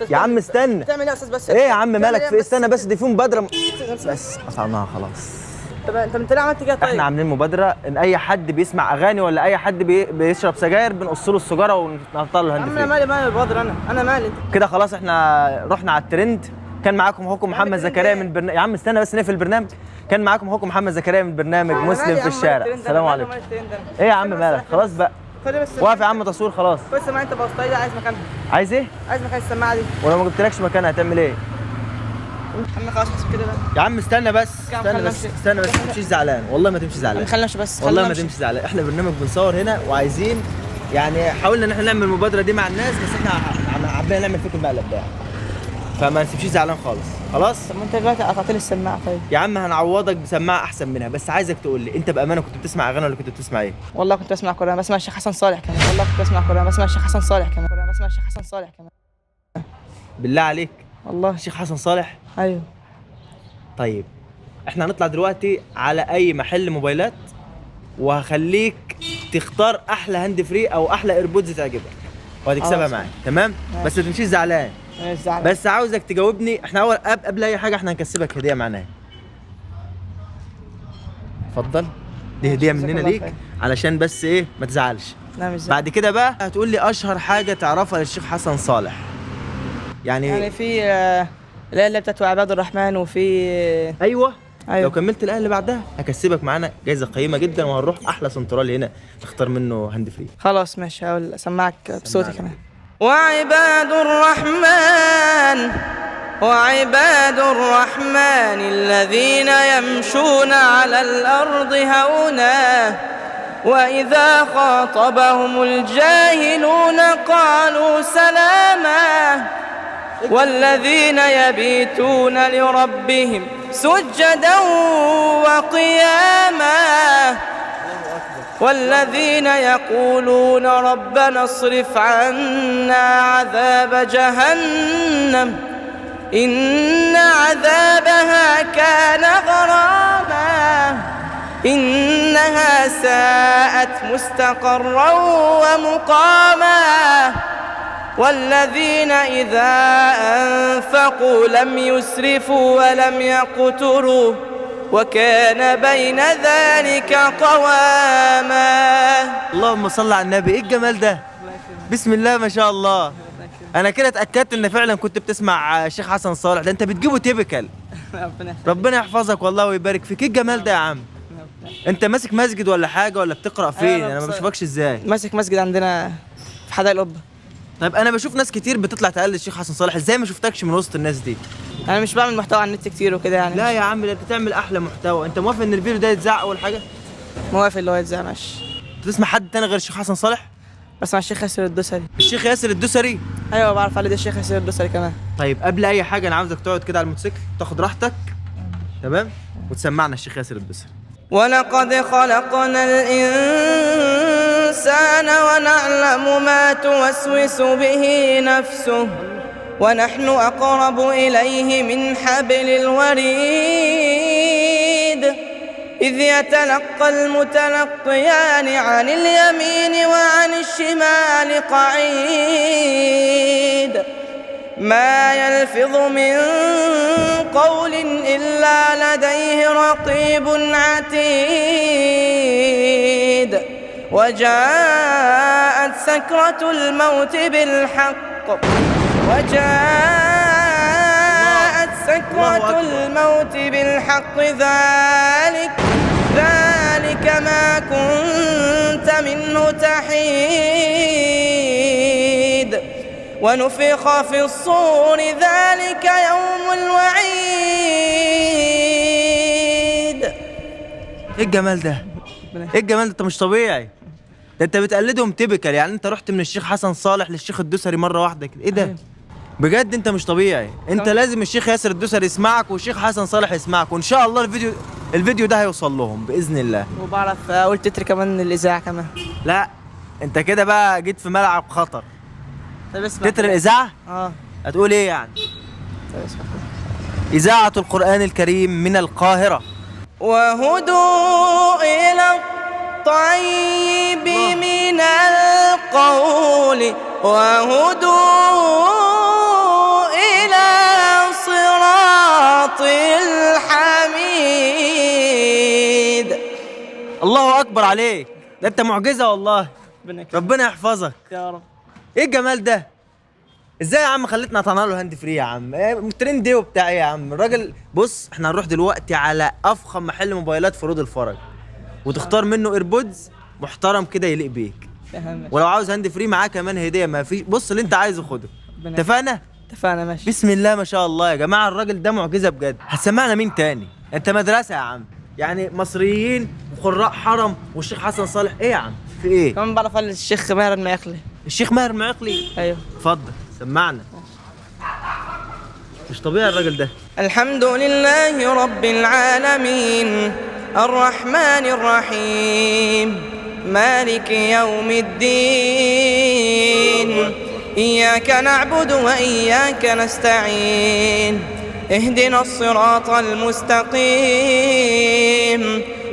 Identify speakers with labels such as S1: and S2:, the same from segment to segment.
S1: يا عم استنى.
S2: بتعمل ايه يا استاذ بس؟
S1: ايه يا عم مالك في استنى بس دي في مبادره بس قطعناها خلاص.
S2: طب انت ليه عملت كده طيب؟
S1: احنا عاملين مبادره ان اي حد بيسمع اغاني ولا اي حد بيشرب سجاير بنقص له السيجاره ونحط له الهاند فري.
S2: انا مالي البودره، انا مالي.
S1: كده خلاص احنا رحنا على الترند. كان معاكم اخوكم محمد زكريا من برنامج يا عم استنى بس نقفل البرنامج. كان معاكم اخوكم محمد زكريا من برنامج مسلم في الشارع. السلام عليكم. ايه يا عم مالك؟ خلاص بقى واقف يا عم تصوير خلاص.
S2: بس ما انت بوظتها، عايز مكانها.
S1: عايز ايه؟
S2: عايز مكان السماعه دي.
S1: ولو ما جبتلكش مكانها هتعمل ايه؟
S2: احنا خلاص حسب كده بقى.
S1: يا عم استنى بس استنى بس ما تمشيش زعلان والله ما تمشي زعلان.
S2: خلينا بس
S1: والله ما تمشي زعلان. احنا برنامج بنصور هنا وعايزين يعني حاولنا ان احنا نعمل المبادره دي مع الناس بس احنا حابين نعمل فيكم مقلب ده فما تمشيش زعلان خالص.
S2: طب ما انت دلوقتي قطعت لي السماعه طيب.
S1: يا عم هنعوضك بسماعه احسن منها بس عايزك تقول لي انت بامانه كنت بتسمع اغاني ولا كنت بتسمع ايه؟
S2: والله كنت بسمع قرآن، بسمع الشيخ حسن صالح كمان. والله كنت بسمع قرآن، بسمع الشيخ حسن صالح كمان. بسمع الشيخ حسن صالح كمان.
S1: بالله عليك
S2: والله
S1: الشيخ حسن صالح؟
S2: ايوه.
S1: طيب احنا هنطلع دلوقتي على اي محل موبايلات وهخليك تختار احلى هاند فري او احلى ايربودز تعجبك وهتكسبها معايا تمام؟ بس ما تمشيش زعلان. بس عاوزك تجاوبني. احنا اول قبل اي حاجه احنا هنكسبك هديه معناها. اتفضل دي هديه مننا ليك علشان بس ايه ما تزعلش.
S2: لا مش زعل.
S1: بعد كده بقى هتقول لي اشهر حاجه تعرفها للشيخ حسن صالح. يعني
S2: في الايه اللي بتاعت عباد الرحمن وفي
S1: ايوه لو كملت الايه اللي بعدها هكسبك معانا جايزه قيمه جدا وهنروح احلى سنترال هنا نختار منه هاند فري.
S2: خلاص ماشي هقول اسمعك بصوتي كمان. وعباد الرحمن الذين يمشون على الأرض هونا وإذا خاطبهم الجاهلون قالوا سلاما والذين يبيتون لربهم سجدا وقياما والذين يقولون ربنا اصرف عنا عذاب جهنم إن عذابها كان غراما إنها ساءت مستقرا ومقاما والذين إذا أنفقوا لم يسرفوا ولم يقتروا وكان بين ذلك قواما.
S1: اللهم صل على النبي. ايه الجمال ده؟ بسم الله ما شاء الله. انا كده اتاكدت ان فعلا كنت بتسمع الشيخ حسن صالح. ده انت بتجيبه تيبيكال. ربنا يحفظك والله ويبارك فيك. ايه الجمال ده يا عم؟ انت ماسك مسجد ولا حاجه ولا بتقرا فين؟ انا ما بشوفكش ازاي
S2: ماسك مسجد عندنا في حدائق القبه.
S1: طيب انا بشوف ناس كتير بتطلع تقلد الشيخ حسن صالح، ازاي ما شفتكش من وسط الناس دي؟
S2: انا مش بعمل محتوى على النت كتير وكده يعني.
S1: لا يا عم ده انت تعمل احلى محتوى. انت موافق ان الفيديو ده يتذاع اول حاجه؟
S2: موافق اللي هو يتذاع ماشي.
S1: تسمع حد تاني غير الشيخ حسن صالح؟
S2: بسمع الشيخ ياسر الدوسري.
S1: الشيخ ياسر الدوسري؟
S2: ايوه بعرف عليه ده الشيخ ياسر الدوسري كمان.
S1: طيب قبل اي حاجه انا عاوزك تقعد كده على الموتوسيكل تاخد راحتك تمام وتسمعنا الشيخ ياسر الدوسري.
S2: ولقد خلقنا الإنسان ونعلم ما توسوس به نفسه ونحن أقرب إليه من حبل الوريد إذ يتلقى المتلقيان عن اليمين وعن الشمال قعيد ما يلفظ من قول إلا لديه رقيب عتيد وجاءت سكرة الموت بالحق ذلك ما كنت منه تحيد ونفخ في الصور ذلك يوم الوعيد.
S1: ايه الجمال ده؟ ايه الجمال ده؟ انت مش طبيعي. ده انت بتقلدهم تيبيكال. يعني انت رحت من الشيخ حسن صالح للشيخ الدوسري مره واحده كده. ايه ده؟ بجد انت مش طبيعي. انت لازم الشيخ ياسر الدوسري يسمعك والشيخ حسن صالح يسمعك وان شاء الله الفيديو ده هيوصل لهم باذن الله.
S2: وبعرف اقول تتر كمان الاذاعه كمان.
S1: لا انت كده بقى جيت في ملعب خطر.
S2: طب اسمع
S1: تتر الاذاعه؟ هتقول ايه يعني؟
S2: طب اسمع.
S1: اذاعه القران الكريم من القاهره.
S2: وهدوا الى الطيب من القول وهدوا
S1: الله اكبر عليك، ده انت معجزه والله. ربنا يحفظك
S2: يا رب.
S1: ايه الجمال ده؟ ازاي يا عم خليتنا طلعنا له هاند فري يا عم؟ ايه ترند ايه وبتاع ايه يا عم الراجل؟ بص احنا هنروح دلوقتي على افخم محل موبايلات في رود الفرج، وتختار منه ايربودز محترم كده يليق بيك، ولو عاوز هاند فري معاه كمان هديه، ما فيش بص اللي انت عايزه خده. اتفقنا؟
S2: اتفقنا ماشي.
S1: بسم الله ما شاء الله يا جماعه، الراجل ده معجزه بجد. هتسمعنا مين تاني؟ انت مدرسه يا عم، يعني مصريين وقراء حرم والشيخ حسن صالح. ايه يا عم في ايه؟
S2: كمان بعرف الشيخ ماهر المياخلي.
S1: الشيخ ماهر المعقلي؟
S2: ايوه
S1: اتفضل سمعنا. مش طبيعي الراجل ده.
S2: الحمد لله رب العالمين الرحمن الرحيم مالك يوم الدين إياك نعبد وإياك نستعين اهدنا الصراط المستقيم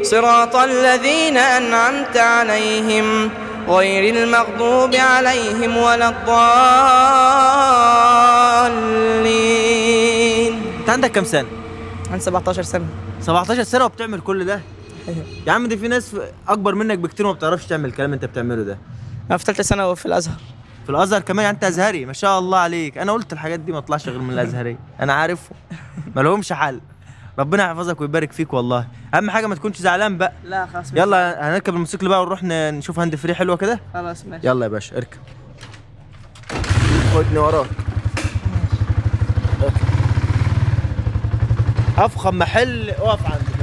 S2: صراط الذين أنعمت عليهم غير المغضوب عليهم ولا الضالين.
S1: انت عندك كام سنه؟
S2: عندي 17 سنة.
S1: 17 سنه وبتعمل كل ده؟
S2: أيوه.
S1: يا عم دي في ناس اكبر منك بكتير وما بتعرفش تعمل الكلام اللي انت بتعمله ده.
S2: أنا في ثالثة ثانوي في الأزهر.
S1: في الازهر كمان؟ يعني انت ازهري ما شاء الله عليك. انا قلت الحاجات دي ما طلعش غير من الازهريه، انا عارفهم ما لهمش حل. ربنا يحفظك ويبارك فيك والله. اهم حاجه ما تكونش زعلان بقى.
S2: لا خلاص.
S1: يلا هنركب الموتوسيكل بقى ونروح نشوف هاند فري حلوه كده.
S2: خلاص ماشي.
S1: يلا يا باشا اركب، خدني وراك. افخم محل اقف عنده.